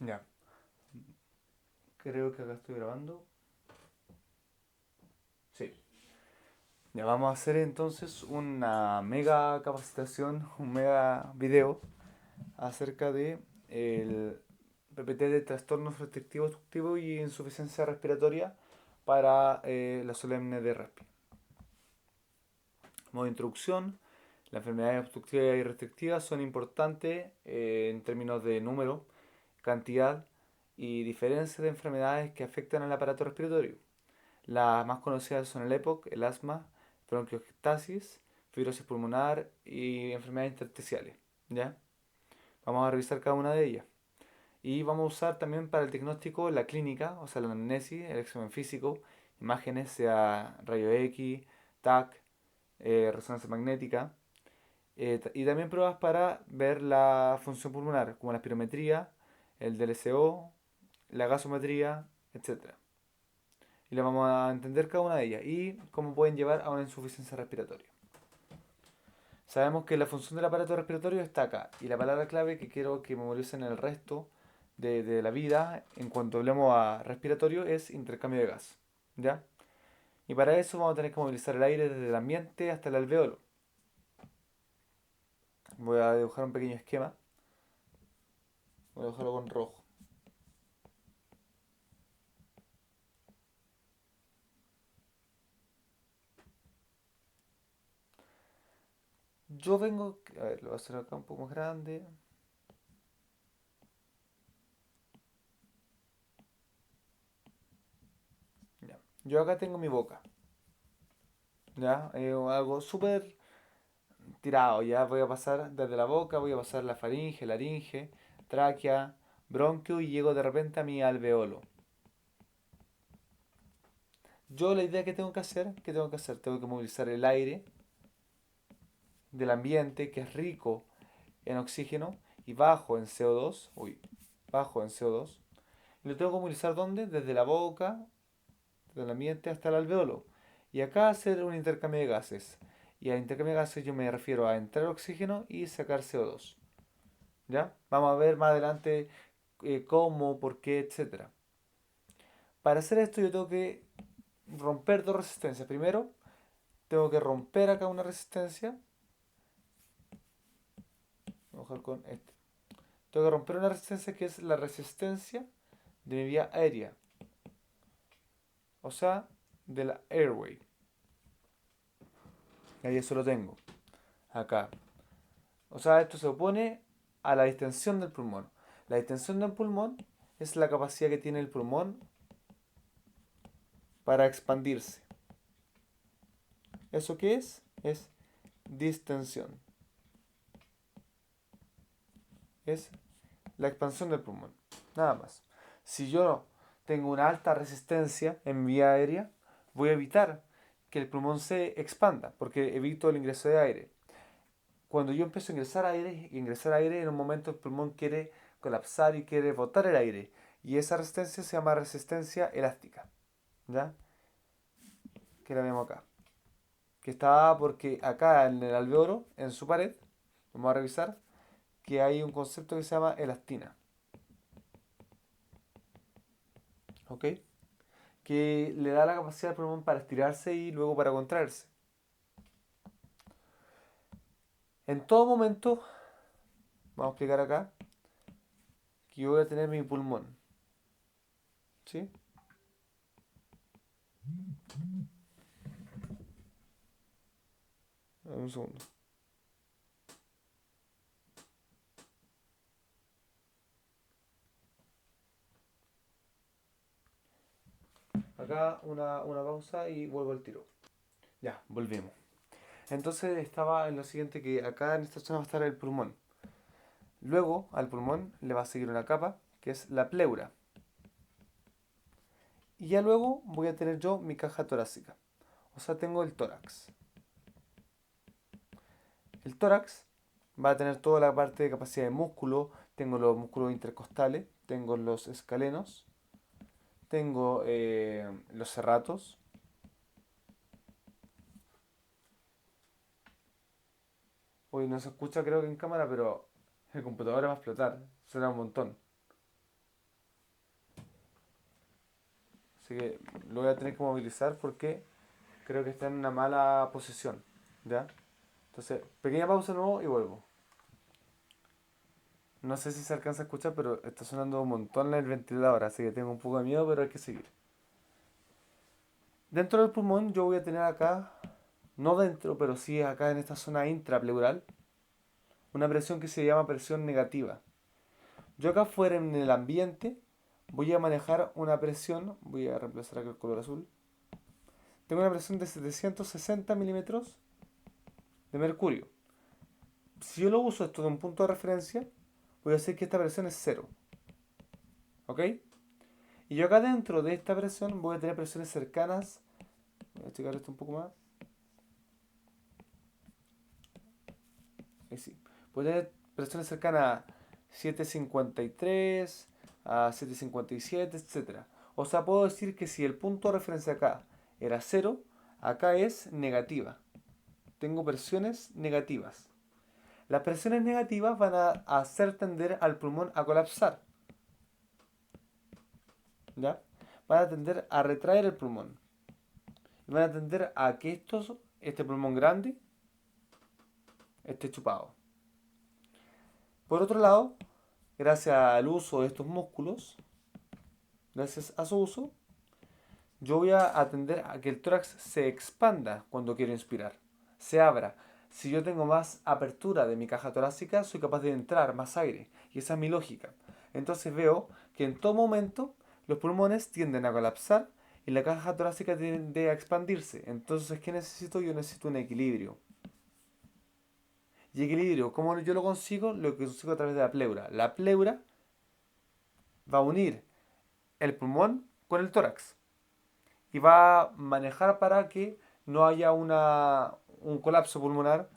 Ya, creo que acá estoy grabando. Sí. Ya vamos a hacer entonces una mega capacitación, un mega video acerca de el PPT de trastornos restrictivos obstructivos y insuficiencia respiratoria para la solemne de RESPI. Modo de introducción. Las enfermedades obstructivas y restrictivas son importantes en términos de número, cantidad y diferencia de enfermedades que afectan al aparato respiratorio. Las más conocidas son el EPOC, el asma, bronquiectasis, fibrosis pulmonar y enfermedades intersticiales. ¿Ya? Vamos a revisar cada una de ellas. Y vamos a usar también para el diagnóstico la clínica, o sea, la anamnesis, el examen físico, imágenes, sea rayo X, TAC, resonancia magnética, y también pruebas para ver la función pulmonar, como la espirometría, el DLCO, la gasometría, etcétera. Y la vamos a entender cada una de ellas y cómo pueden llevar a una insuficiencia respiratoria. Sabemos que la función del aparato respiratorio está acá y la palabra clave que quiero que memoricen el resto de la vida en cuanto hablemos a respiratorio es intercambio de gas. ¿Ya? Y para eso vamos a tener que movilizar el aire desde el ambiente hasta el alveolo. Voy a dibujar un pequeño esquema. Voy a dibujarlo con rojo. Yo vengo, a ver, lo voy a hacer acá un poco más grande. Ya. Yo acá tengo mi boca. ¿Ya? Algo súper tirado. Ya voy a pasar desde la boca, voy a pasar la faringe, laringe, tráquea, bronquio y llego de repente a mi alveolo. Yo la idea que tengo que hacer, ¿qué tengo que hacer? Tengo que movilizar el aire del ambiente que es rico en oxígeno y bajo en CO2. Uy, bajo en CO2. Y lo tengo que movilizar ¿dónde? Desde la boca, del ambiente hasta el alveolo. Y acá hacer un intercambio de gases. Y al intercambio de gases yo me refiero a entrar oxígeno y sacar CO2. ¿Ya? Vamos a ver más adelante cómo, por qué, etcétera. Para hacer esto yo tengo que romper dos resistencias. Primero, tengo que romper acá una resistencia. Vamos a jugar con este. Tengo que romper una resistencia que es la resistencia de mi vía aérea. O sea, de la airway. Ahí eso lo tengo. Acá. O sea, esto se opone a la distensión del pulmón. La distensión del pulmón es la capacidad que tiene el pulmón para expandirse. ¿Eso qué es? Es distensión. Es la expansión del pulmón. Nada más. Si yo tengo una alta resistencia en mi vía aérea, voy a evitar que el pulmón se expanda, porque evito el ingreso de aire. Cuando yo empiezo a ingresar aire, en un momento el pulmón quiere colapsar y quiere botar el aire. Y esa resistencia se llama resistencia elástica. ¿Ya? Que la vemos acá. Que está porque acá en el alveolo, en su pared, vamos a revisar que hay un concepto que se llama elastina. ¿Ok? Que le da la capacidad al pulmón para estirarse y luego para contraerse. En todo momento, vamos a explicar acá, que yo voy a tener mi pulmón. ¿Sí? Un segundo. Acá una pausa y vuelvo al tiro. Ya, volvimos. Entonces estaba en lo siguiente que acá en esta zona va a estar el pulmón. Luego al pulmón le va a seguir una capa que es la pleura. Y ya luego voy a tener yo mi caja torácica. O sea, tengo el tórax. El tórax va a tener toda la parte de capacidad de músculo. Tengo los músculos intercostales, tengo los escalenos, tengo los serratos. Hoy no se escucha creo que en cámara, pero el computador va a explotar. Suena un montón. Así que lo voy a tener que movilizar porque creo que está en una mala posición. ¿Ya? Entonces, pequeña pausa de nuevo y vuelvo. No sé si se alcanza a escuchar, pero está sonando un montón el ventilador, así que tengo un poco de miedo, pero hay que seguir. Dentro del pulmón yo voy a tener acá, no dentro, pero sí acá en esta zona intrapleural, una presión que se llama presión negativa. Yo acá afuera en el ambiente voy a manejar una presión, voy a reemplazar acá el color azul. Tengo una presión de 760 milímetros de mercurio. Si yo lo uso esto de un punto de referencia, voy a decir que esta presión es cero. ¿Ok? Y yo acá dentro de esta presión voy a tener presiones cercanas. Voy a checar esto un poco más. Ahí sí. Voy a tener presiones cercanas a 753, a 757, etc. O sea, puedo decir que si el punto de referencia acá era cero, acá es negativa. Tengo presiones negativas. Las presiones negativas van a hacer tender al pulmón a colapsar. ¿Ya? Van a tender a retraer el pulmón. Y van a tender a que este pulmón grande, esté chupado. Por otro lado, gracias al uso de estos músculos, gracias a su uso, yo voy a atender a que el tórax se expanda cuando quiero inspirar, se abra. Si yo tengo más apertura de mi caja torácica, soy capaz de entrar más aire. Y esa es mi lógica. Entonces veo que en todo momento los pulmones tienden a colapsar y la caja torácica tiende a expandirse. Entonces, ¿qué necesito? Yo necesito un equilibrio. Y equilibrio, ¿cómo yo lo consigo? Lo consigo a través de la pleura. La pleura va a unir el pulmón con el tórax y va a manejar para que no haya un colapso pulmonar.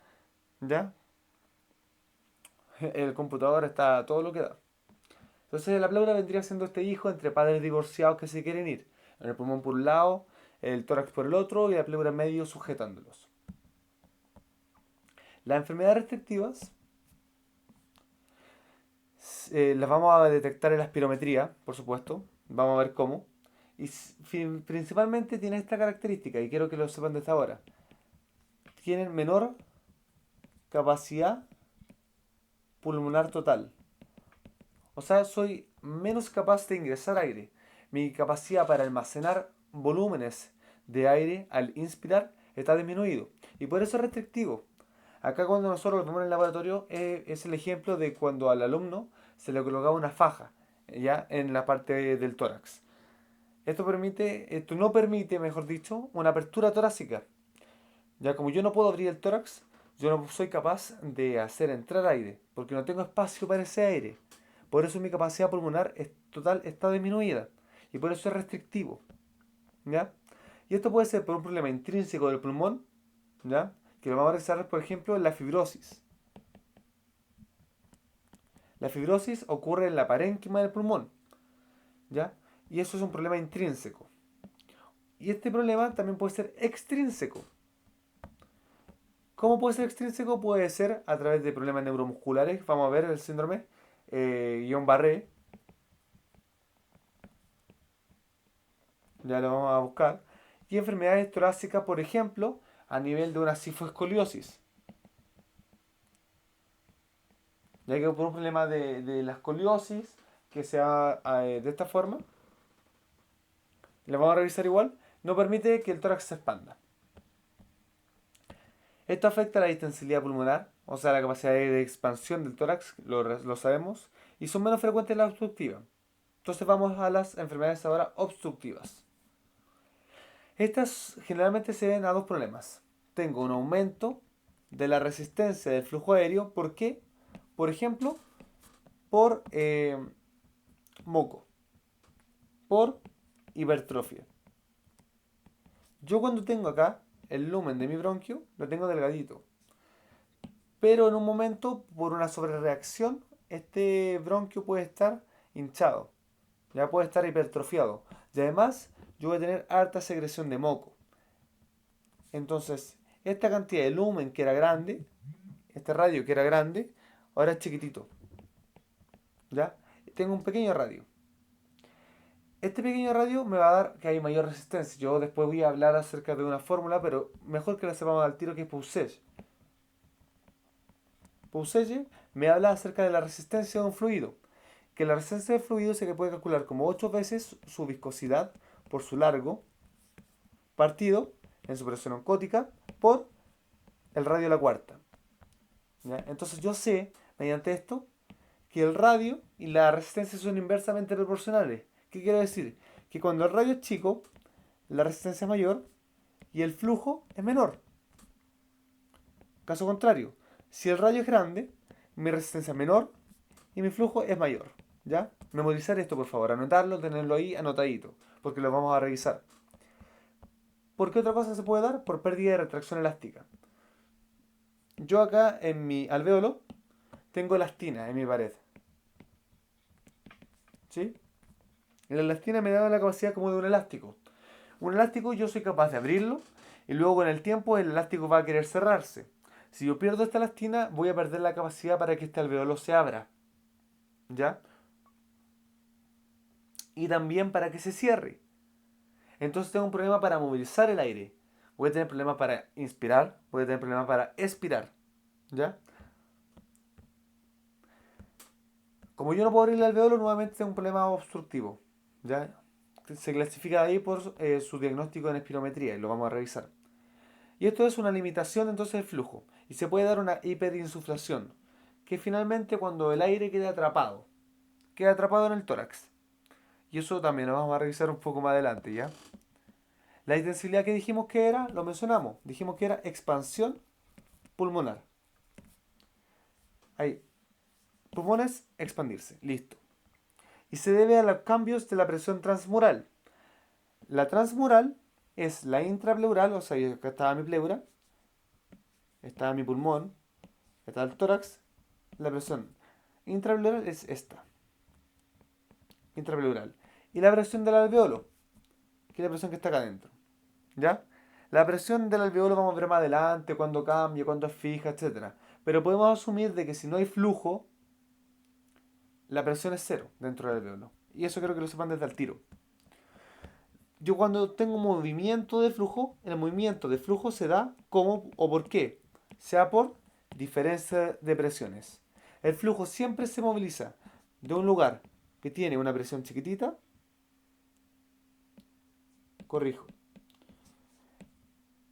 ¿Ya? El computador está todo lo que da. Entonces la pleura vendría siendo este hijo entre padres divorciados que se quieren ir. El pulmón por un lado, el tórax por el otro y la pleura en medio sujetándolos. Las enfermedades restrictivas las vamos a detectar en la espirometría, por supuesto. Vamos a ver cómo. Y principalmente tiene esta característica, y quiero que lo sepan desde ahora. Tienen menor capacidad pulmonar total. O sea, soy menos capaz de ingresar aire. Mi capacidad para almacenar volúmenes de aire al inspirar está disminuido. Y por eso es restrictivo. Acá cuando nosotros lo vemos en el laboratorio es el ejemplo de cuando al alumno se le colocaba una faja ya en la parte del tórax. Esto no permite, mejor dicho, una apertura torácica. Ya como yo no puedo abrir el tórax, yo no soy capaz de hacer entrar aire, porque no tengo espacio para ese aire. Por eso mi capacidad pulmonar total está disminuida. Y por eso es restrictivo. ¿Ya? Y esto puede ser por un problema intrínseco del pulmón, ¿ya? Que lo vamos a revisar, por ejemplo, en la fibrosis. La fibrosis ocurre en la parénquima del pulmón, ¿ya? Y eso es un problema intrínseco. Y este problema también puede ser extrínseco. ¿Cómo puede ser extrínseco? Puede ser a través de problemas neuromusculares. Vamos a ver el síndrome Guillain-Barré. Ya lo vamos a buscar. Y enfermedades torácicas, por ejemplo, a nivel de una cifoescoliosis. Ya que por un problema de la escoliosis, que sea de esta forma, la vamos a revisar igual, no permite que el tórax se expanda. Esto afecta la distensibilidad pulmonar, o sea, la capacidad de expansión del tórax, lo sabemos, y son menos frecuentes las obstructivas. Entonces vamos a las enfermedades ahora obstructivas. Estas generalmente se ven a dos problemas. Tengo un aumento de la resistencia del flujo aéreo. ¿Por qué? Por ejemplo, por moco, por hipertrofia. Yo cuando tengo acá el lumen de mi bronquio, lo tengo delgadito. Pero en un momento, por una sobrereacción, este bronquio puede estar hinchado. Ya puede estar hipertrofiado. Y además, yo voy a tener harta secreción de moco. Entonces, esta cantidad de lumen que era grande, este radio que era grande, ahora es chiquitito. ¿Ya? Tengo un pequeño radio. Este pequeño radio me va a dar que hay mayor resistencia. Yo después voy a hablar acerca de una fórmula, pero mejor que la sepamos al tiro, que es Poussage. Poussage me habla acerca de la resistencia de un fluido. Que la resistencia del fluido se puede calcular como 8 veces su viscosidad por su largo partido en su presión oncótica por el radio de la cuarta. ¿Ya? Entonces yo sé, mediante esto, que el radio y la resistencia son inversamente proporcionales. ¿Qué quiere decir? Que cuando el radio es chico, la resistencia es mayor y el flujo es menor. Caso contrario, si el radio es grande, mi resistencia es menor y mi flujo es mayor. ¿Ya? Memorizar esto, por favor, anotarlo, tenerlo ahí anotadito, porque lo vamos a revisar. ¿Por qué otra cosa se puede dar? Por pérdida de retracción elástica. Yo acá en mi alvéolo tengo elastina en mi pared. ¿Sí? Y la elastina me da la capacidad como de un elástico. Un elástico yo soy capaz de abrirlo y luego con el tiempo el elástico va a querer cerrarse. Si yo pierdo esta elastina, voy a perder la capacidad para que este alvéolo se abra. ¿Ya? Y también para que se cierre. Entonces tengo un problema para movilizar el aire. Voy a tener problemas para inspirar, voy a tener problemas para expirar. ¿Ya? Como yo no puedo abrir el alvéolo, nuevamente tengo un problema obstructivo. ¿Ya? Se clasifica ahí por su diagnóstico en espirometría y lo vamos a revisar. Y esto es una limitación entonces del flujo. Y se puede dar una hiperinsuflación, que es finalmente cuando el aire queda atrapado en el tórax. Y eso también lo vamos a revisar un poco más adelante, ¿ya? La intensidad que dijimos que era, lo mencionamos, dijimos que era expansión pulmonar. Ahí, pulmones, expandirse, listo. Y se debe a los cambios de la presión transmural. La transmural es la intrapleural, o sea, acá estaba mi pleura, estaba mi pulmón, está el tórax, la presión intrapleural es esta, intrapleural. Y la presión del alveolo, que es la presión que está acá adentro. ¿Ya? La presión del alveolo vamos a ver más adelante, cuando cambia, cuando es fija, etcétera. Pero podemos asumir de que si no hay flujo, la presión es cero dentro del alveolo. Y eso quiero que lo sepan desde el tiro. Yo cuando tengo movimiento de flujo, el movimiento de flujo se da como o por qué. Sea por diferencia de presiones. El flujo siempre se moviliza de un lugar que tiene una presión chiquitita, corrijo.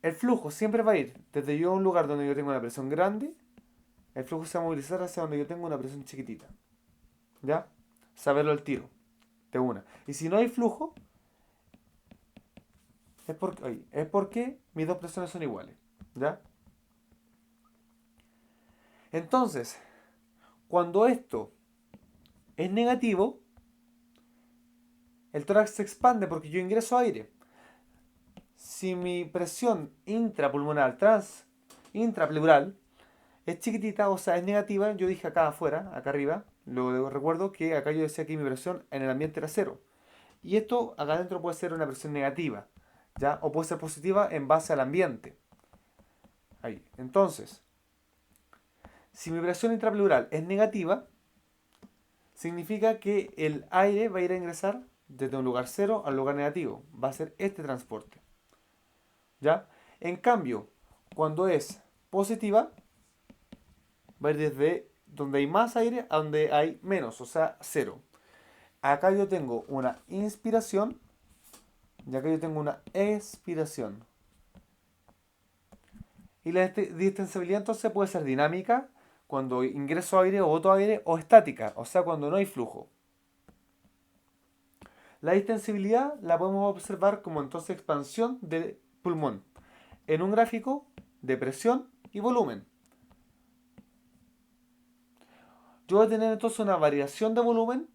El flujo siempre va a ir desde yo a un lugar donde yo tengo una presión grande, el flujo se va a movilizar hacia donde yo tengo una presión chiquitita. ¿Ya? Saberlo al tiro, de una. Y si no hay flujo, es porque mis dos presiones son iguales. ¿Ya? Entonces, cuando esto es negativo, el tórax se expande porque yo ingreso aire. Si mi presión intrapulmonar, intrapleural, es chiquitita, o sea, es negativa, yo dije acá afuera, acá arriba, luego recuerdo que acá yo decía que mi presión en el ambiente era cero. Y esto acá adentro puede ser una presión negativa, ¿ya? O puede ser positiva en base al ambiente. Ahí. Entonces, si mi presión intrapleural es negativa, significa que el aire va a ir a ingresar desde un lugar cero al lugar negativo. Va a ser este transporte. ¿Ya? En cambio, cuando es positiva, va a ir desde donde hay más aire a donde hay menos, o sea, cero. Acá yo tengo una inspiración y acá yo tengo una expiración. Y la distensibilidad entonces puede ser dinámica cuando ingreso aire o boto aire o estática, o sea, cuando no hay flujo. La distensibilidad la podemos observar como entonces expansión del pulmón en un gráfico de presión y volumen. Yo voy a tener entonces una variación de volumen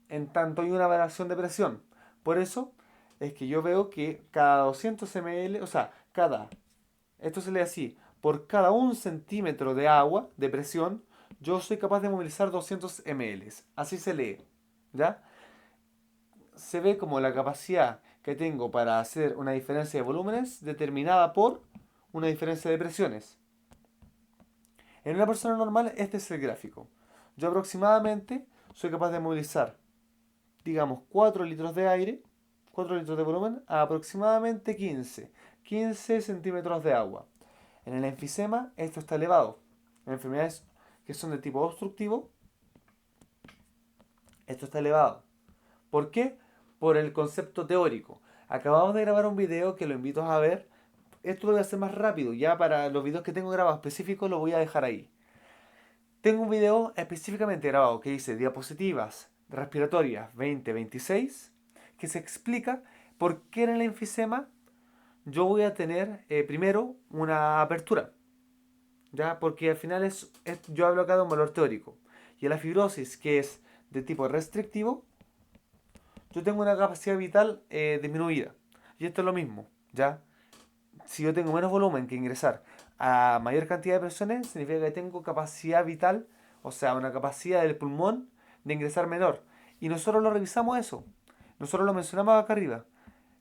en tanto hay una variación de presión. Por eso es que yo veo que cada 200 ml, o sea, esto se lee así, por cada 1 centímetro de agua, de presión, yo soy capaz de movilizar 200 ml. Así se lee, ¿ya? Se ve como la capacidad que tengo para hacer una diferencia de volúmenes determinada por una diferencia de presiones. En una persona normal este es el gráfico. Yo aproximadamente soy capaz de movilizar digamos, 4 litros de aire, 4 litros de volumen, a aproximadamente 15 centímetros de agua. En el enfisema esto está elevado. En enfermedades que son de tipo obstructivo, esto está elevado. ¿Por qué? Por el concepto teórico. Acabamos de grabar un video que lo invito a ver. Esto lo voy a hacer más rápido. Ya para los videos que tengo grabados específicos lo voy a dejar ahí. Tengo un video específicamente grabado que dice diapositivas respiratorias 2026 que se explica por qué en el enfisema yo voy a tener primero una apertura. ¿Ya? Porque al final yo hablo acá de un valor teórico. Y en la fibrosis, que es de tipo restrictivo, yo tengo una capacidad vital disminuida. Y esto es lo mismo, ¿ya? Si yo tengo menos volumen que ingresar a mayor cantidad de presiones, significa que tengo capacidad vital, o sea, una capacidad del pulmón de ingresar menor. Y nosotros lo revisamos eso. Nosotros lo mencionamos acá arriba.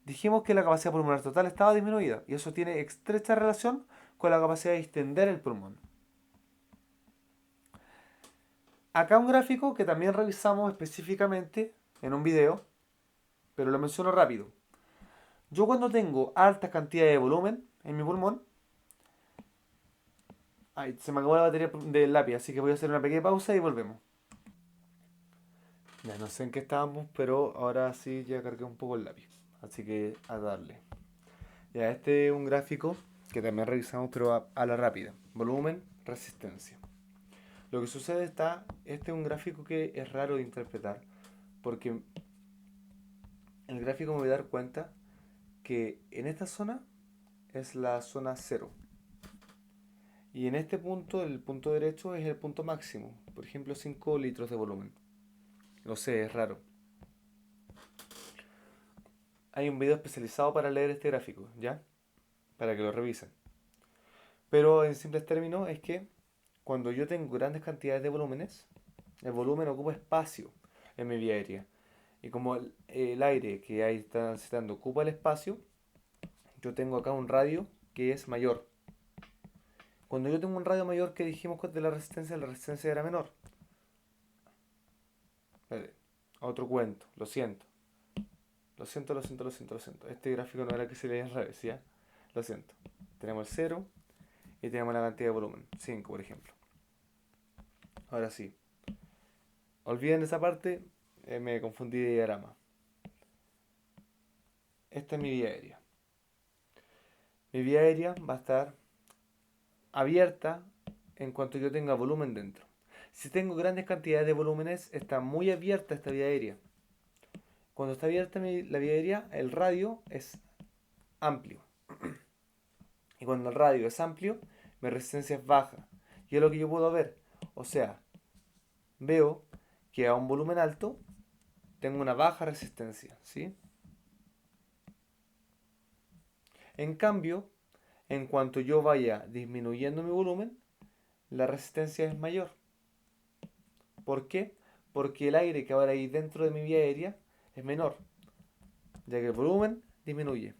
Dijimos que la capacidad pulmonar total estaba disminuida. Y eso tiene estrecha relación con la capacidad de extender el pulmón. Acá un gráfico que también revisamos específicamente en un video, pero lo menciono rápido. Yo cuando tengo alta cantidad de volumen en mi pulmón, ay, se me acabó la batería del lápiz, así que voy a hacer una pequeña pausa y volvemos. Ya no sé en qué estábamos, pero ahora sí ya cargué un poco el lápiz, así que a darle. Ya, este es un gráfico que también revisamos, pero a la rápida. Volumen, resistencia. Lo que sucede este es un gráfico que es raro de interpretar, porque en el gráfico me voy a dar cuenta que en esta zona es la zona cero. Y en este punto, el punto derecho, es el punto máximo. Por ejemplo, 5 litros de volumen. Lo sé, es raro. Hay un video especializado para leer este gráfico, ¿ya? Para que lo revisen. Pero en simples términos es que cuando yo tengo grandes cantidades de volúmenes, el volumen ocupa espacio en mi vía aérea. Y como el aire que ahí está transitando ocupa el espacio, yo tengo acá un radio que es mayor. Cuando yo tengo un radio mayor que dijimos de la resistencia era menor. Otro cuento, lo siento. Lo siento, lo siento, lo siento, lo siento. Este gráfico no era que se leía al revés, ¿ya? Lo siento. Tenemos el 0 y tenemos la cantidad de volumen, 5 por ejemplo. Ahora sí. Olviden esa parte, me confundí de diagrama. Esta es mi vía aérea. Mi vía aérea va a estar abierta en cuanto yo tenga volumen dentro. Si tengo grandes cantidades de volúmenes, está muy abierta esta vía aérea. Cuando está abierta la vía aérea, el radio es amplio. Y cuando el radio es amplio, mi resistencia es baja. Y es lo que yo puedo ver. O sea, veo que a un volumen alto tengo una baja resistencia, ¿sí? En cambio, en cuanto yo vaya disminuyendo mi volumen, la resistencia es mayor. ¿Por qué? Porque el aire que ahora hay dentro de mi vía aérea es menor, ya que el volumen disminuye.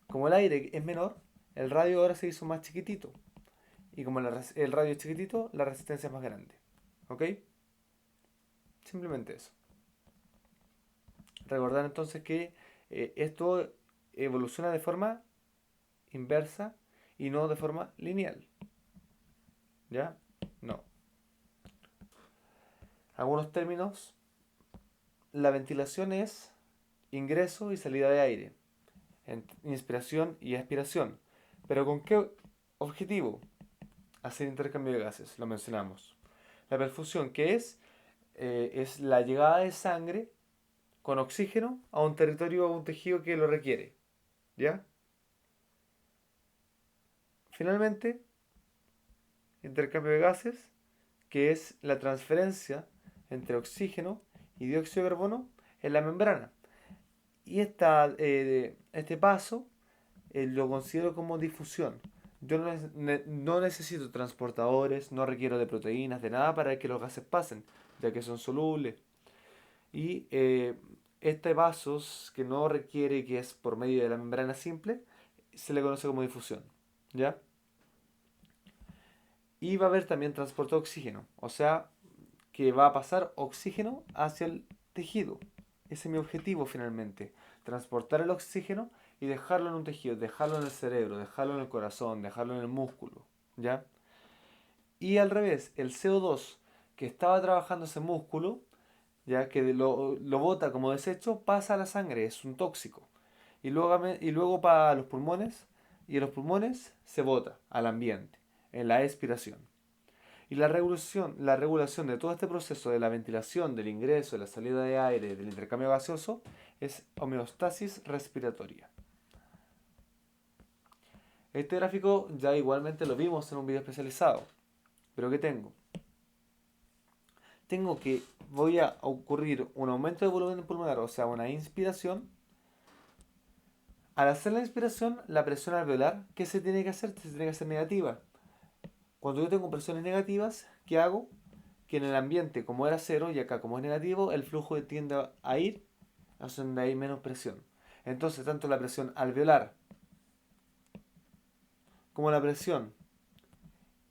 Como el aire es menor, el radio ahora se hizo más chiquitito. Y como el radio es chiquitito, la resistencia es más grande. ¿Ok? Simplemente eso. Recordar entonces que esto evoluciona de forma inversa y no de forma lineal. ¿Ya? No. Algunos términos. La ventilación es ingreso y salida de aire. Inspiración y expiración. ¿Pero con qué objetivo? Hacer intercambio de gases, lo mencionamos. La perfusión, ¿qué es? Es la llegada de sangre con oxígeno a un territorio o a un tejido que lo requiere. ¿Ya? Finalmente, intercambio de gases, que es la transferencia entre oxígeno y dióxido de carbono en la membrana. Y este paso lo considero como difusión. Yo no necesito transportadores, no requiero de proteínas, de nada para que los gases pasen, ya que son solubles. Y este paso, que no requiere, que es por medio de la membrana simple, se le conoce como difusión. ¿Ya? Y va a haber también transporte de oxígeno, o sea, que va a pasar oxígeno hacia tejido. Ese es mi objetivo finalmente. Transportar el oxígeno y dejarlo en un tejido, dejarlo en el cerebro, dejarlo en el corazón, dejarlo en el músculo. ¿Ya? Y al revés, el CO2 que estaba trabajando ese músculo, ya que lo bota como desecho, pasa a la sangre, es un tóxico. Y luego para los pulmones, y en los pulmones se bota al ambiente, en la expiración. Y la regulación de todo este proceso de la ventilación, del ingreso, de la salida de aire, del intercambio gaseoso, es homeostasis respiratoria. Este gráfico ya igualmente lo vimos en un video especializado. Pero ¿qué tengo? Tengo que voy a ocurrir un aumento de volumen pulmonar, o sea, una inspiración. Al hacer la inspiración, la presión alveolar, ¿qué se tiene que hacer? Se tiene que hacer negativa. Cuando yo tengo presiones negativas, ¿qué hago? Que en el ambiente, como era cero, y acá como es negativo, el flujo tiende a ir hacia donde hay menos presión. Entonces, tanto la presión alveolar como la presión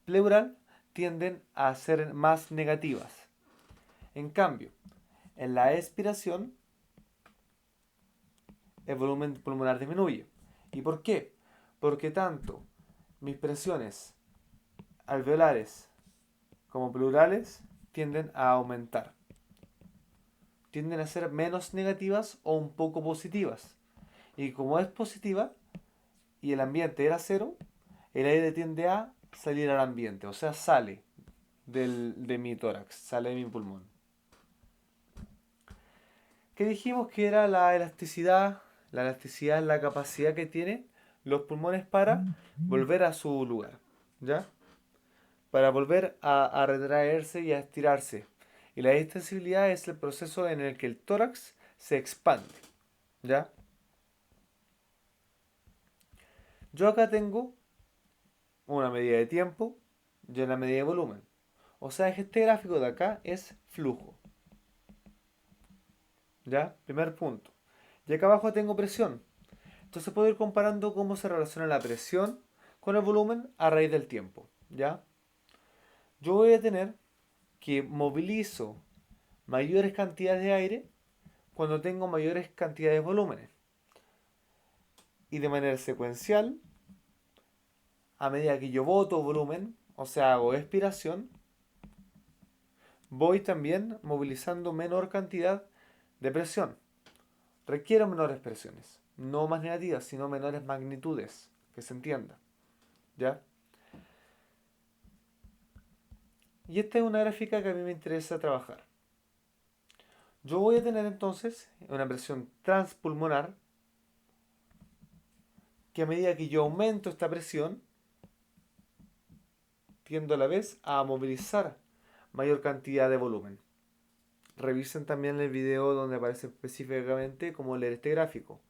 pleural tienden a ser más negativas. En cambio, en la expiración, el volumen pulmonar disminuye. ¿Y por qué? Porque tanto mis presiones alveolares como pleurales tienden a aumentar. Tienden a ser menos negativas o un poco positivas. Y como es positiva y el ambiente era cero, el aire tiende a salir al ambiente, o sea, sale de mi tórax, sale de mi pulmón. ¿Qué dijimos que era la elasticidad? La elasticidad es la capacidad que tienen los pulmones para volver a su lugar, ¿ya? Para volver a retraerse y a estirarse. Y la distensibilidad es el proceso en el que el tórax se expande, ¿ya? Yo acá tengo una medida de tiempo y una medida de volumen. O sea que este gráfico de acá es flujo, ¿ya? Primer punto. Y acá abajo tengo presión. Entonces puedo ir comparando cómo se relaciona la presión con el volumen a raíz del tiempo, ¿ya? Yo voy a tener que movilizo mayores cantidades de aire cuando tengo mayores cantidades de volúmenes. Y de manera secuencial, a medida que yo boto volumen, o sea, hago expiración, voy también movilizando menor cantidad de presión. Requiero menores presiones, no más negativas, sino menores magnitudes, que se entienda, ¿ya? Y esta es una gráfica que a mí me interesa trabajar. Yo voy a tener entonces una presión transpulmonar que a medida que yo aumento esta presión, tiendo a la vez a movilizar mayor cantidad de volumen. Revisen también el video donde aparece específicamente cómo leer este gráfico,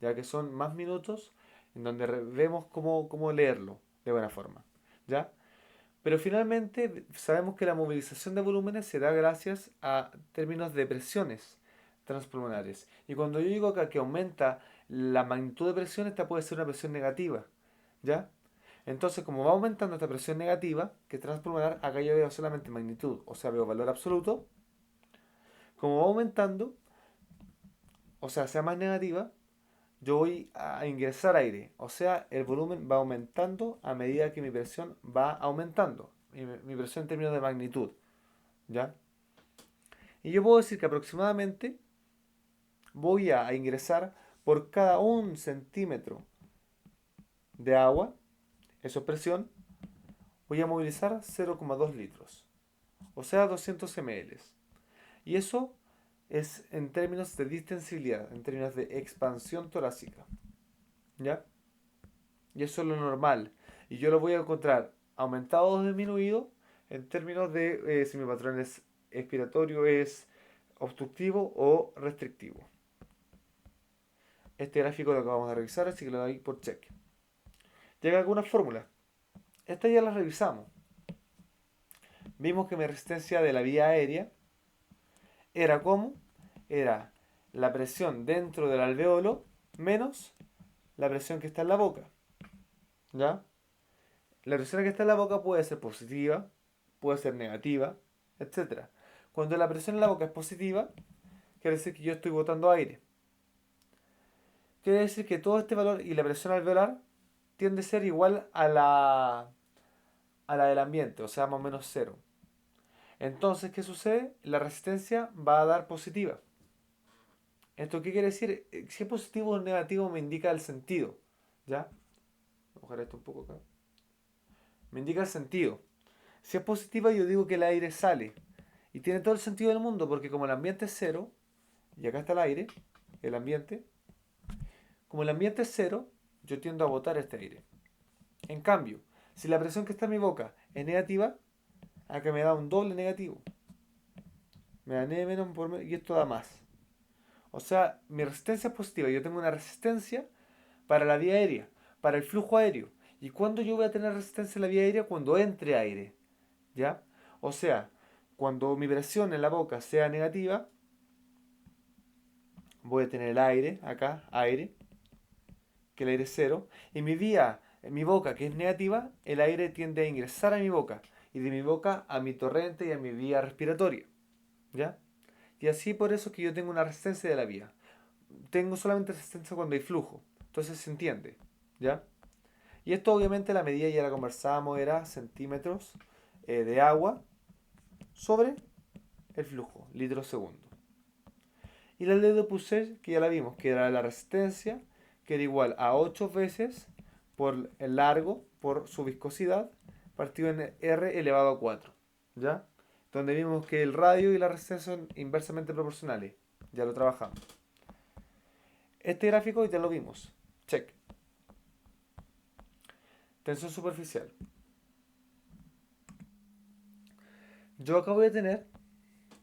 ya que son más minutos en donde vemos cómo leerlo de buena forma, ¿ya? Pero finalmente sabemos que la movilización de volúmenes se da gracias a términos de presiones transpulmonares. Y cuando yo digo acá que aumenta la magnitud de presión, esta puede ser una presión negativa, ¿ya? Entonces, como va aumentando esta presión negativa, que es transpulmonar, acá yo veo solamente magnitud, o sea, veo valor absoluto. Como va aumentando, o sea más negativa, yo voy a ingresar aire, o sea, el volumen va aumentando a medida que mi presión va aumentando, mi presión en términos de magnitud, ¿ya? Y yo puedo decir que aproximadamente voy a ingresar por cada 1 centímetro de agua, eso es presión, voy a movilizar 0,2 litros, o sea, 200 ml. Y eso es en términos de distensibilidad, en términos de expansión torácica, ¿ya? Y eso es lo normal. Y yo lo voy a encontrar aumentado o disminuido en términos de si mi patrón es expiratorio, es obstructivo o restrictivo. Este gráfico lo acabamos de revisar, así que lo doy por check. Llega algunas fórmulas. Estas ya las revisamos. Vimos que mi resistencia de la vía aérea era como, era la presión dentro del alveolo menos la presión que está en la boca, ¿ya? La presión que está en la boca puede ser positiva, puede ser negativa, etcétera. Cuando la presión en la boca es positiva, quiere decir que yo estoy botando aire. Quiere decir que todo este valor y la presión alveolar tiende a ser igual a la del ambiente, o sea, más o menos cero. Entonces, ¿qué sucede? La resistencia va a dar positiva. ¿Esto qué quiere decir? Si es positivo o negativo me indica el sentido. ¿Ya? Voy a bajar esto un poco acá. Me indica el sentido. Si es positiva yo digo que el aire sale. Y tiene todo el sentido del mundo porque como el ambiente es cero, y acá está el aire, el ambiente, como el ambiente es cero, yo tiendo a botar este aire. En cambio, si la presión que está en mi boca es negativa, acá me da un doble negativo. Me da n menos por menos y esto da más. O sea, mi resistencia es positiva. Yo tengo una resistencia para la vía aérea, para el flujo aéreo. ¿Y cuándo yo voy a tener resistencia en la vía aérea? Cuando entre aire. ¿Ya? O sea, cuando mi presión en la boca sea negativa, voy a tener el aire, acá, aire, que el aire es cero. Y mi vía, en mi boca, que es negativa, el aire tiende a ingresar a mi boca. Y de mi boca a mi torrente y a mi vía respiratoria. ¿Ya? Y así por eso es que yo tengo una resistencia de la vía. Tengo solamente resistencia cuando hay flujo. Entonces se entiende. ¿Ya? Y esto obviamente la medida ya la conversábamos, era centímetros de agua sobre el flujo, litros segundo. Y la ley de Puiseux, que ya la vimos, que era la resistencia, que era igual a 8 veces por el largo, por su viscosidad, partido en R elevado a 4. ¿Ya? Donde vimos que el radio y la resistencia son inversamente proporcionales. Ya lo trabajamos. Este gráfico ya lo vimos. Check. Tensión superficial. Yo acá voy a tener,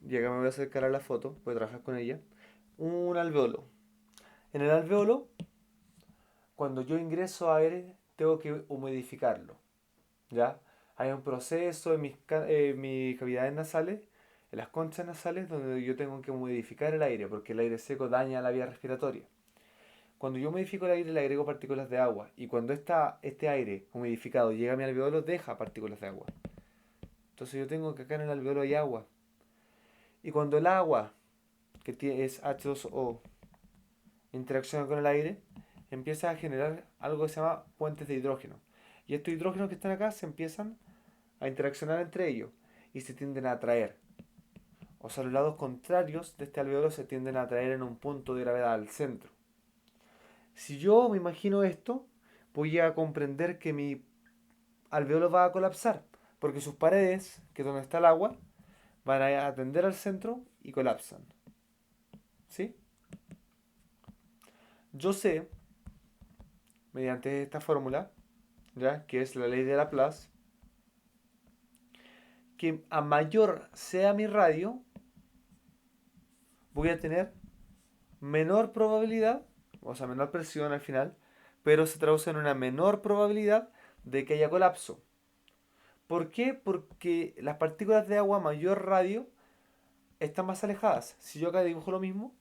y acá me voy a acercar a la foto, voy a trabajar con ella, un alveolo. En el alveolo, cuando yo ingreso aire, tengo que humidificarlo. ¿Ya? Hay un proceso en mis cavidades nasales, en las conchas nasales, donde yo tengo que humidificar el aire, porque el aire seco daña la vía respiratoria. Cuando yo humidifico el aire, le agrego partículas de agua. Y cuando este aire humidificado llega a mi alveolo, deja partículas de agua. Entonces yo tengo que acá en el alveolo hay agua. Y cuando el agua, es H2O, interacciona con el aire, empieza a generar algo que se llama puentes de hidrógeno. Y estos hidrógenos que están acá se empiezan a interaccionar entre ellos y se tienden a atraer. O sea, los lados contrarios de este alveolo se tienden a atraer en un punto de gravedad al centro. Si yo me imagino esto, voy a comprender que mi alveolo va a colapsar, porque sus paredes, que es donde está el agua, van a atender al centro y colapsan. ¿Sí? Yo sé, mediante esta fórmula, ¿ya? Que es la ley de Laplace, que a mayor sea mi radio, voy a tener menor probabilidad, o sea, menor presión al final, pero se traduce en una menor probabilidad de que haya colapso. ¿Por qué? Porque las partículas de agua a mayor radio están más alejadas. Si yo acá dibujo lo mismo,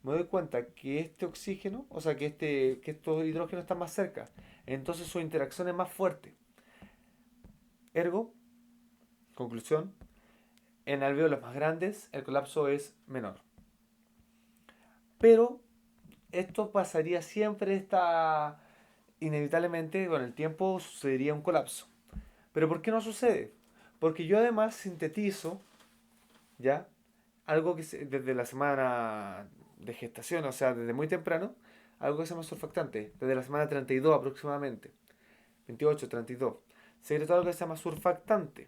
me doy cuenta que este oxígeno, o sea, que estos hidrógenos están más cerca. Entonces su interacción es más fuerte. Ergo, conclusión, en alveolos más grandes el colapso es menor. Pero esto pasaría siempre, inevitablemente con el tiempo sucedería un colapso. ¿Pero por qué no sucede? Porque yo además sintetizo, ¿ya? Algo que desde la semana de gestación, o sea, desde muy temprano, algo que se llama surfactante, desde la semana 32 aproximadamente, 28, 32. Se crea algo que se llama surfactante.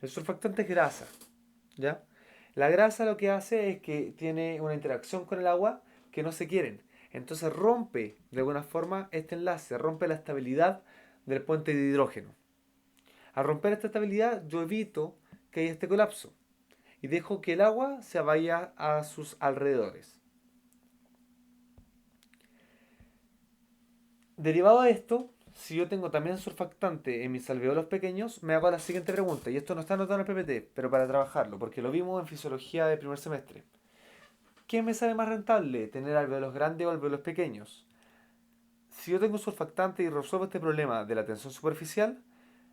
El surfactante es grasa, ¿ya? La grasa lo que hace es que tiene una interacción con el agua que no se quieren. Entonces rompe de alguna forma este enlace, rompe la estabilidad del puente de hidrógeno. Al romper esta estabilidad yo evito que haya este colapso y dejo que el agua se vaya a sus alrededores. Derivado de esto, si yo tengo también surfactante en mis alveolos pequeños, me hago la siguiente pregunta, y esto no está anotado en el PPT, pero para trabajarlo, porque lo vimos en fisiología de primer semestre. ¿Qué me sale más rentable, tener alveolos grandes o alveolos pequeños? Si yo tengo surfactante y resuelvo este problema de la tensión superficial,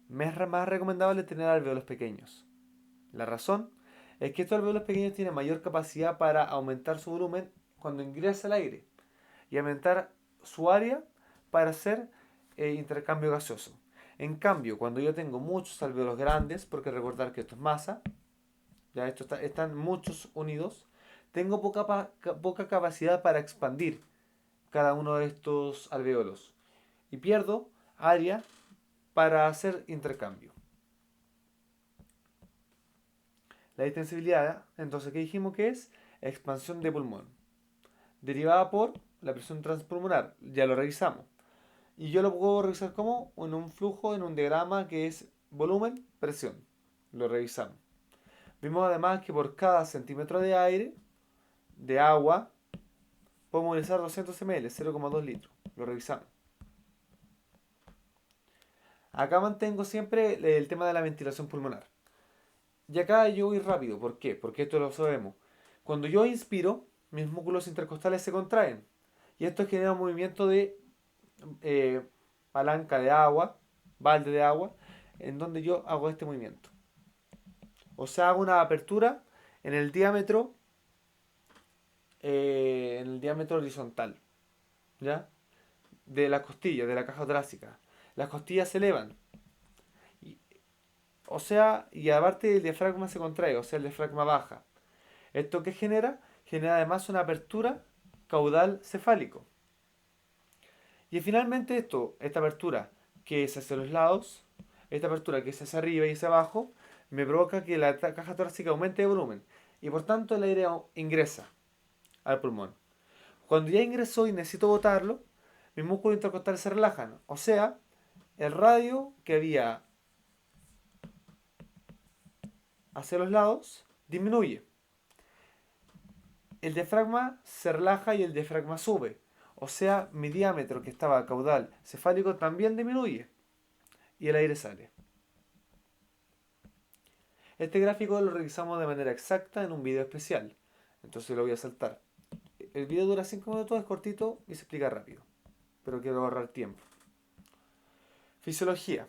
me es más recomendable tener alveolos pequeños. La razón Es que estos alvéolos pequeños tienen mayor capacidad para aumentar su volumen cuando ingresa el aire y aumentar su área para hacer intercambio gaseoso. En cambio, cuando yo tengo muchos alvéolos grandes, porque recordar que esto es masa, ya están muchos unidos, tengo poca capacidad para expandir cada uno de estos alvéolos y pierdo área para hacer intercambio. La distensibilidad, entonces, ¿qué dijimos que es? Expansión de pulmón, derivada por la presión transpulmonar, ya lo revisamos. Y yo lo puedo revisar como en un flujo, en un diagrama que es volumen, presión. Lo revisamos. Vimos además que por cada centímetro de aire, de agua, podemos utilizar 200 ml, 0,2 litros. Lo revisamos. Acá mantengo siempre el tema de la ventilación pulmonar. Y acá yo voy rápido. ¿Por qué? Porque esto lo sabemos. Cuando yo inspiro, mis músculos intercostales se contraen. Y esto genera un movimiento de eh, palanca de agua, balde de agua, en donde yo hago este movimiento. O sea, hago una apertura en el diámetro horizontal, ¿ya? De las costillas, de la caja torácica. Las costillas se elevan. Y, o sea, y aparte el diafragma se contrae, o sea, el diafragma baja. ¿Esto qué genera? Genera además una apertura caudal cefálico. Y finalmente esta apertura que es hacia los lados, esta apertura que es hacia arriba y hacia abajo, me provoca que la caja torácica aumente de volumen. Y por tanto el aire ingresa al pulmón. Cuando ya ingresó y necesito botarlo, mis músculos intercostales se relajan. O sea, el radio que había hacia los lados disminuye. El diafragma se relaja y el diafragma sube. O sea, mi diámetro que estaba caudal cefálico también disminuye y el aire sale. Este gráfico lo revisamos de manera exacta en un video especial. Entonces lo voy a saltar. El video dura 5 minutos, es cortito y se explica rápido. Pero quiero ahorrar tiempo. Fisiología.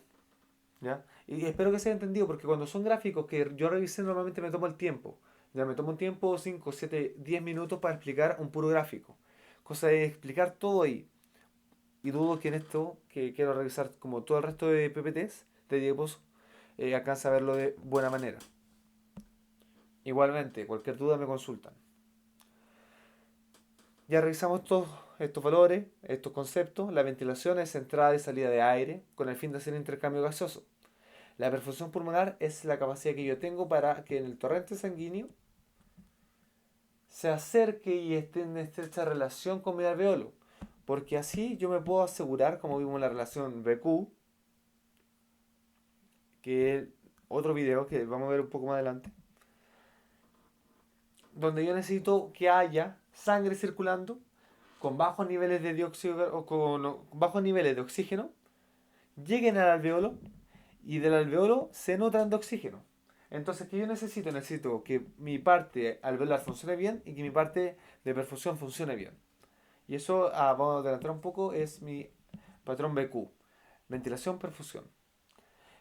¿Ya? Y espero que se haya entendido porque cuando son gráficos que yo revisé normalmente me tomo el tiempo. Ya me tomo un tiempo, 5, 7, 10 minutos para explicar un puro gráfico. Cosa de explicar todo ahí. Y dudo que en esto, que quiero revisar como todo el resto de PPTs, de diapos, alcance a verlo de buena manera. Igualmente, cualquier duda me consultan. Ya revisamos estos valores, estos conceptos. La ventilación es entrada y salida de aire con el fin de hacer intercambio gaseoso. La perfusión pulmonar es la capacidad que yo tengo para que en el torrente sanguíneo se acerque y esté en estrecha relación con mi alveolo. Porque así yo me puedo asegurar, como vimos en la relación BQ, que es otro video que vamos a ver un poco más adelante, donde yo necesito que haya sangre circulando con bajos niveles de dióxido o con bajos niveles de oxígeno, lleguen al alveolo y del alveolo se nutran de oxígeno. Entonces, ¿qué yo necesito? Necesito que mi parte alveolar funcione bien y que mi parte de perfusión funcione bien. Y eso, vamos a adelantar un poco, es mi patrón BQ. Ventilación, perfusión.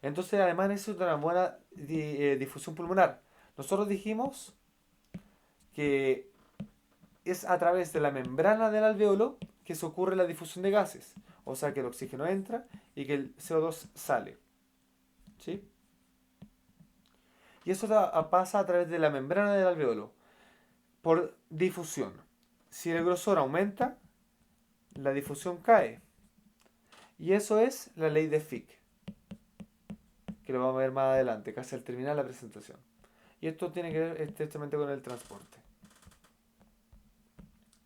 Entonces, además necesito una buena difusión pulmonar. Nosotros dijimos que es a través de la membrana del alveolo que se ocurre la difusión de gases. O sea, que el oxígeno entra y que el CO2 sale. ¿Sí? Y eso pasa a través de la membrana del alveolo por difusión. Si el grosor aumenta, la difusión cae. Y eso es la ley de Fick, que lo vamos a ver más adelante, casi al terminar la presentación. Y esto tiene que ver estrechamente con el transporte.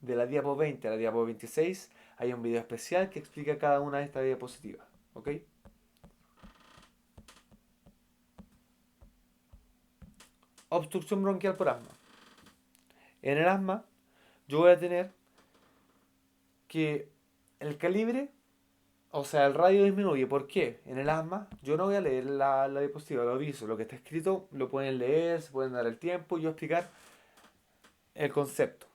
De la diapo 20 a la diapo 26 hay un video especial que explica cada una de estas diapositivas. ¿Ok? Obstrucción bronquial por asma. En el asma yo voy a tener que el calibre, o sea, el radio disminuye. ¿Por qué? En el asma yo no voy a leer la diapositiva, lo aviso. Lo que está escrito lo pueden leer, se pueden dar el tiempo y yo explicar el concepto.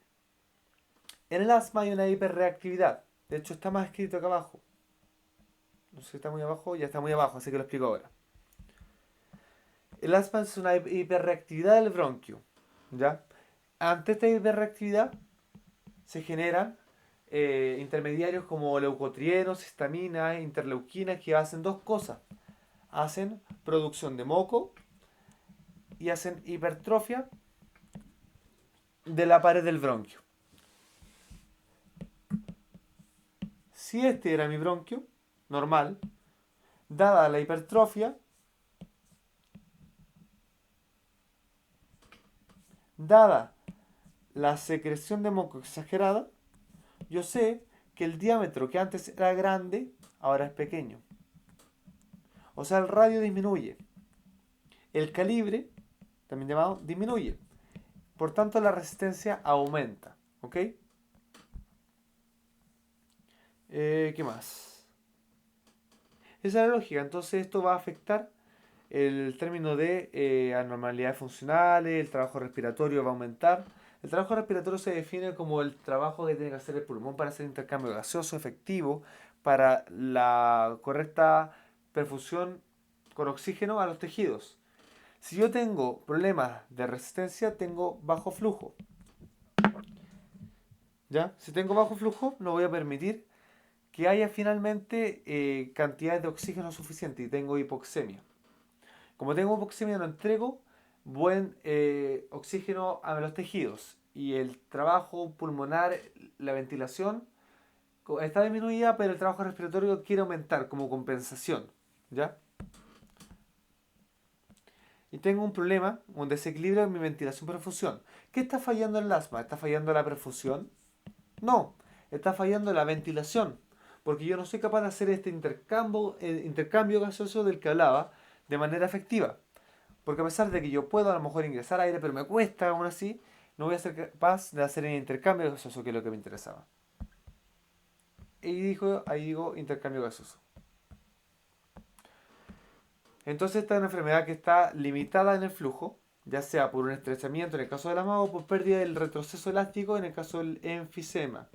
En el asma hay una hiperreactividad. De hecho, está más escrito acá abajo. No sé si está muy abajo, ya está muy abajo, así que lo explico ahora. El asma es una hiperreactividad del bronquio, ¿ya? Ante esta hiperreactividad se generan intermediarios como leucotrienos, histaminas, interleuquinas que hacen dos cosas. Hacen producción de moco y hacen hipertrofia de la pared del bronquio. Si este era mi bronquio, normal, dada la hipertrofia, dada la secreción de moco exagerada, yo sé que el diámetro que antes era grande, ahora es pequeño. O sea, el radio disminuye. El calibre, también llamado, disminuye. Por tanto, la resistencia aumenta. ¿Ok? ¿Qué más? Esa es la lógica. Entonces, esto va a afectar el término de anormalidades funcionales, el trabajo respiratorio va a aumentar. El trabajo respiratorio se define como el trabajo que tiene que hacer el pulmón para hacer intercambio gaseoso efectivo, para la correcta perfusión con oxígeno a los tejidos. Si yo tengo problemas de resistencia, tengo bajo flujo. ¿Ya? Si tengo bajo flujo, no voy a permitir que haya finalmente cantidades de oxígeno suficiente y tengo hipoxemia. Como tengo hipoxemia, no entrego buen oxígeno a los tejidos y el trabajo pulmonar, la ventilación, está disminuida, pero el trabajo respiratorio quiere aumentar como compensación. ¿Ya? Y tengo un problema, un desequilibrio en mi ventilación-perfusión. ¿Qué está fallando en el asma? ¿Está fallando la perfusión? No, está fallando la ventilación, porque yo no soy capaz de hacer este intercambio gaseoso del que hablaba de manera efectiva. Porque a pesar de que yo puedo a lo mejor ingresar aire, pero me cuesta aún así, no voy a ser capaz de hacer el intercambio gaseoso, que es lo que me interesaba. Ahí digo intercambio gaseoso. Entonces esta es una enfermedad que está limitada en el flujo, ya sea por un estrechamiento en el caso de la MAO o por pérdida del retroceso elástico en el caso del enfisema.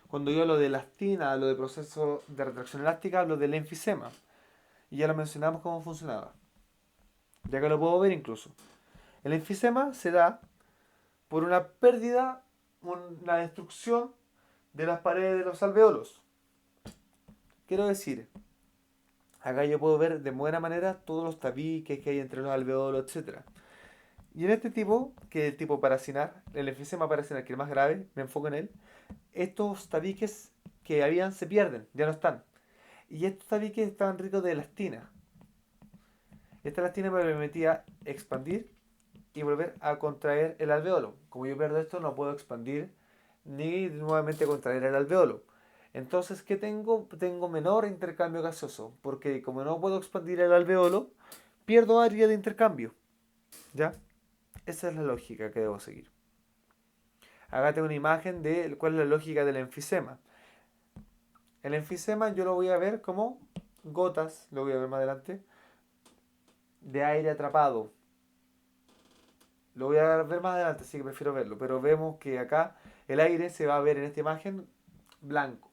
Cuando yo hablo de elastina, hablo de proceso de retracción elástica, hablo del enfisema. Y ya lo mencionamos cómo funcionaba. Ya que lo puedo ver incluso. El enfisema se da por una pérdida, una destrucción de las paredes de los alveolos. Quiero decir, acá yo puedo ver de buena manera todos los tabiques que hay entre los alveolos, etc. Y en este tipo, que es el tipo paracinar, el enfisema paracinar, que es el más grave, me enfoco en él, estos tabiques que habían se pierden, ya no están. Y estos tabiques estaban ricos de elastina. Esta elastina me permitía expandir y volver a contraer el alveolo. Como yo pierdo esto, no puedo expandir ni nuevamente contraer el alveolo. Entonces, ¿qué tengo? Tengo menor intercambio gaseoso, porque como no puedo expandir el alveolo, pierdo área de intercambio. ¿Ya? Esa es la lógica que debo seguir. Acá tengo una imagen de cuál es la lógica del enfisema. El enfisema yo lo voy a ver como gotas, lo voy a ver más adelante, de aire atrapado. Lo voy a ver más adelante, así que prefiero verlo. Pero vemos que acá el aire se va a ver en esta imagen blanco.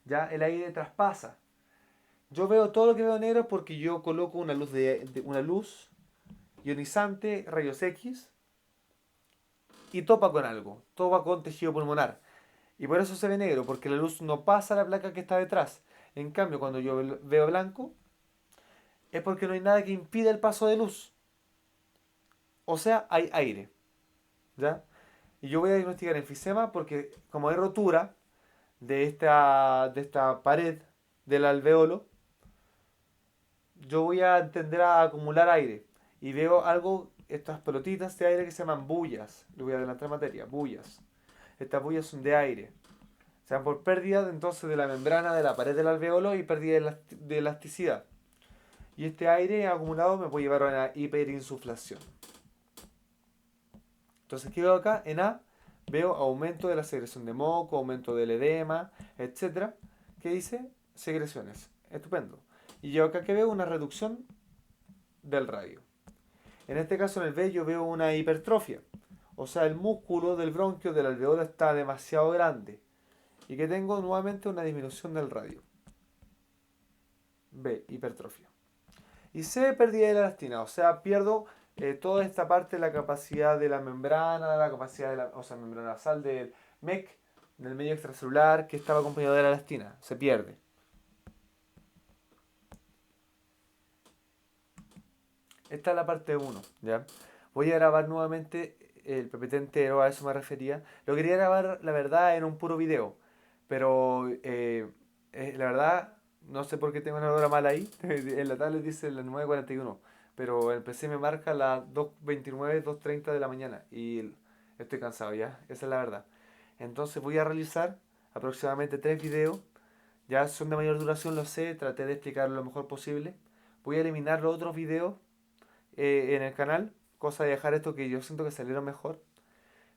Ya el aire traspasa. Yo veo todo lo que veo negro porque yo coloco una luz, una luz ionizante, rayos X, y topa con algo. Topa con tejido pulmonar. Y por eso se ve negro, porque la luz no pasa a la placa que está detrás. En cambio, cuando yo veo blanco, es porque no hay nada que impida el paso de luz. O sea, hay aire. ¿Ya? Y yo voy a diagnosticar enfisema porque como hay rotura de esta pared del alveolo, yo voy a tender a acumular aire. Y veo algo, estas pelotitas de aire que se llaman bullas. Le voy a adelantar materia, bullas. Estas bullas son de aire. Se dan por pérdida entonces de la membrana de la pared del alveolo y pérdida de elasticidad. Y este aire acumulado me puede llevar a una hiperinsuflación. Entonces, ¿qué veo acá? En A veo aumento de la secreción de moco, aumento del edema, etcétera. ¿Qué dice? Secreciones. Estupendo. Y yo acá que veo una reducción del radio. En este caso en el B yo veo una hipertrofia. O sea, el músculo del bronquio del alveolo está demasiado grande. Y que tengo nuevamente una disminución del radio. B, hipertrofia. Y C, pérdida de elastina. O sea, pierdo toda esta parte de la capacidad de la membrana, la capacidad de la, o sea, membrana basal del MEC, del medio extracelular, que estaba acompañado de la elastina. Se pierde. Esta es la parte uno, ¿ya? Voy a grabar nuevamente el PPT entero, a eso me refería. Lo quería grabar, la verdad, en un puro video, pero la verdad, no sé por qué tengo una hora mala ahí. En la tablet dice las 9:41, pero el PC me marca las 2:29, 2:30 de la mañana y estoy cansado ya, esa es la verdad. Entonces voy a realizar aproximadamente 3 videos. Ya son de mayor duración, lo sé, traté de explicarlo lo mejor posible. Voy a eliminar los otros videos en el canal, cosa de dejar esto que yo siento que salieron mejor,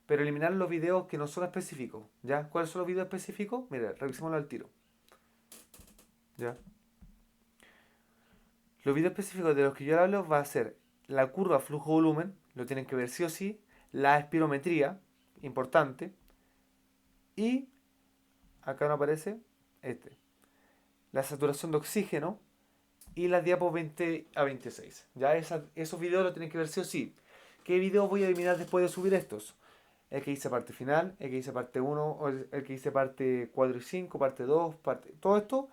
pero eliminar los videos que no son específicos, ¿ya? ¿Cuáles son los videos específicos? Mira, revisémoslo al tiro, ¿ya? Los videos específicos de los que yo hablo va a ser la curva flujo-volumen, lo tienen que ver sí o sí, la espirometría, importante, y acá no aparece este, la saturación de oxígeno y la diapo 20 a 26. Ya esos videos los tienen que ver sí o sí. ¿Qué videos voy a eliminar después de subir estos? El que hice parte final, el que hice parte uno, o el que hice parte 4 y 5, parte 2, parte... Todo esto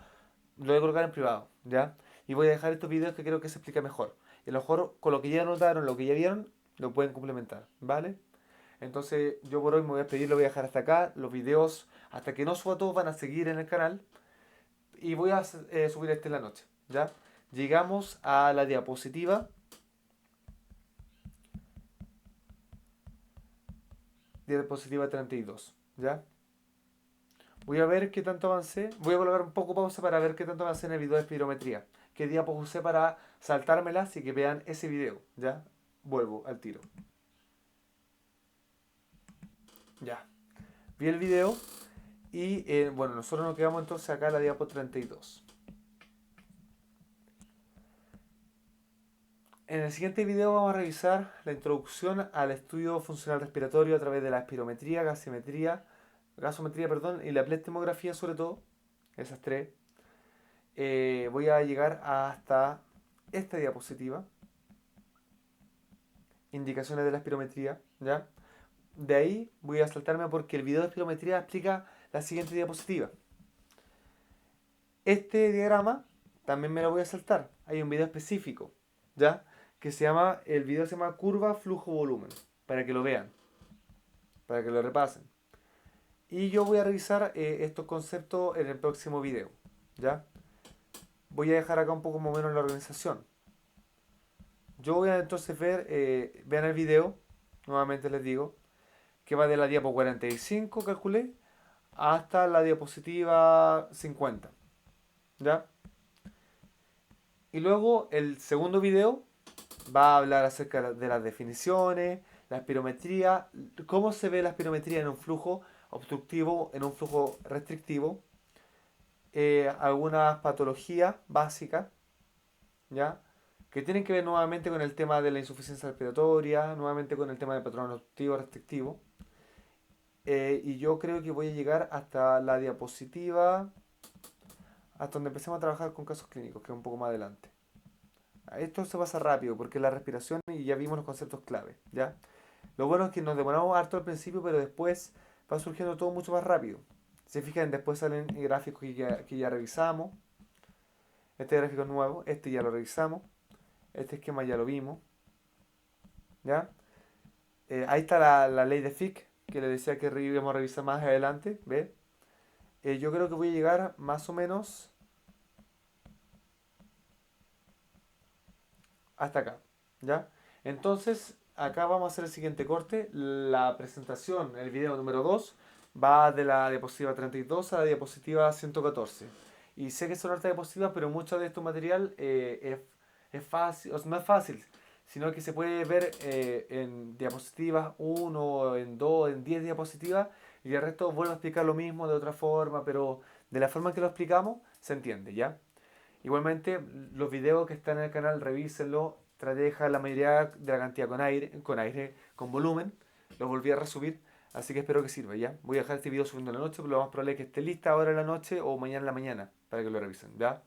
lo voy a colocar en privado, ¿ya? Y voy a dejar estos videos que creo que se explica mejor. Y a lo mejor con lo que ya notaron, lo que ya vieron, lo pueden complementar, ¿vale? Entonces yo por hoy me voy a despedir, lo voy a dejar hasta acá. Los videos, hasta que no suba todos, van a seguir en el canal. Y voy a subir este en la noche, ¿ya? Llegamos a la diapositiva 32, ¿ya? Voy a ver qué tanto avancé. Voy a colocar un poco pausa para ver qué tanto avancé en el video de espirometría. Qué diapos usé para saltármelas y que vean ese video, ¿ya? Vuelvo al tiro. Ya. Vi el video y bueno, nosotros nos quedamos entonces acá en la diapo 32. En el siguiente video vamos a revisar la introducción al estudio funcional respiratorio a través de la espirometría, gasometría, perdón, y la plectomografía sobre todo, esas tres. Voy a llegar hasta esta diapositiva, indicaciones de la espirometría, ¿ya? De ahí voy a saltarme porque el video de espirometría explica la siguiente diapositiva. Este diagrama también me lo voy a saltar. Hay un video específico, ¿ya? El video se llama curva flujo volumen, para que lo vean, para que lo repasen. Y yo voy a revisar estos conceptos en el próximo video, ¿ya? Voy a dejar acá un poco más o menos la organización. Yo voy a entonces vean el video, nuevamente les digo, que va de la diapo 45, calculé, hasta la diapositiva 50, ¿ya? Y luego el segundo video va a hablar acerca de las definiciones, la espirometría, cómo se ve la espirometría en un flujo obstructivo, en un flujo restrictivo, algunas patologías básicas, ¿ya? Que tienen que ver nuevamente con el tema de la insuficiencia respiratoria, nuevamente con el tema del patrón obstructivo restrictivo. Y yo creo que voy a llegar hasta la diapositiva, hasta donde empecemos a trabajar con casos clínicos, que es un poco más adelante. Esto se pasa rápido porque es la respiración y ya vimos los conceptos clave, ¿ya? Lo bueno es que nos demoramos harto al principio, pero después va surgiendo todo mucho más rápido. Si se fijan, después salen gráficos que ya revisamos. Este gráfico es nuevo, este ya lo revisamos. Este esquema ya lo vimos, ¿ya? Ahí está la ley de Fick, que le decía que íbamos a revisar más adelante, ¿ve? Yo creo que voy a llegar más o menos hasta acá, ¿ya? Entonces, acá vamos a hacer el siguiente corte. La presentación, el video número 2 va de la diapositiva 32 a la diapositiva 114. Y sé que son hartas diapositivas, pero mucho de este material es fácil, o sea, no es fácil, sino que se puede ver en diapositivas 1, en 2, en 10 diapositivas, y el resto vuelvo a explicar lo mismo de otra forma, pero de la forma en que lo explicamos se entiende, ¿ya? Igualmente, los videos que están en el canal, revísenlo. Traté de dejar la mayoría de la cantidad con volumen. Lo volví a resubir, así que espero que sirva, ¿ya? Voy a dejar este video subiendo en la noche, pero lo más probable es que esté lista ahora en la noche o mañana en la mañana para que lo revisen, ¿ya?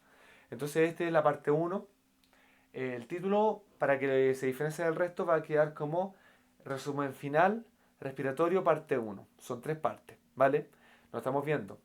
Entonces, esta es la parte uno. El título para que se diferencie del resto, va a quedar como resumen final respiratorio parte uno. Son tres partes, ¿vale? Lo estamos viendo.